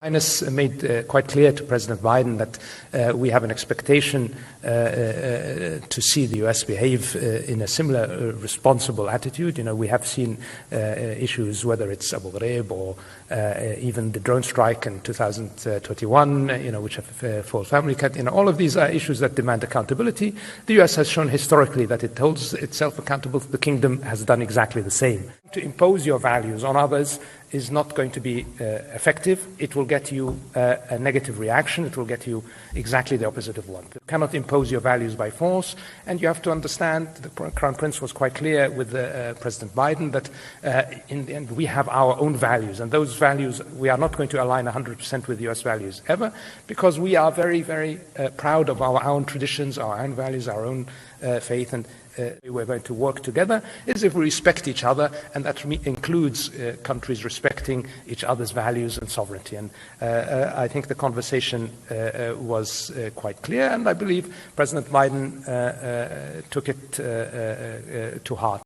Highness made quite clear to President Biden that we have an expectation to see the US behave in a similar responsible attitude. You know, we have seen issues, whether it's Abu Ghraib or even the drone strike in 2021, which have full family cut. All of these are issues that demand accountability. The US has shown historically that it holds itself accountable. The Kingdom has done exactly the same. To impose your values on others is not going to be effective. It will get you a negative reaction. It will get you exactly the opposite of one. You cannot impose your values by force, and you have to understand, the Crown Prince was quite clear with President Biden that in the end we have our own values, and those values, we are not going to align 100% with US values ever, because we are very, very proud of our own traditions, our own values, our own faith, and we're going to work together is if we respect each other, and that includes countries respecting each other's values and sovereignty. And I think the conversation was quite clear, and I believe President Biden took it to heart.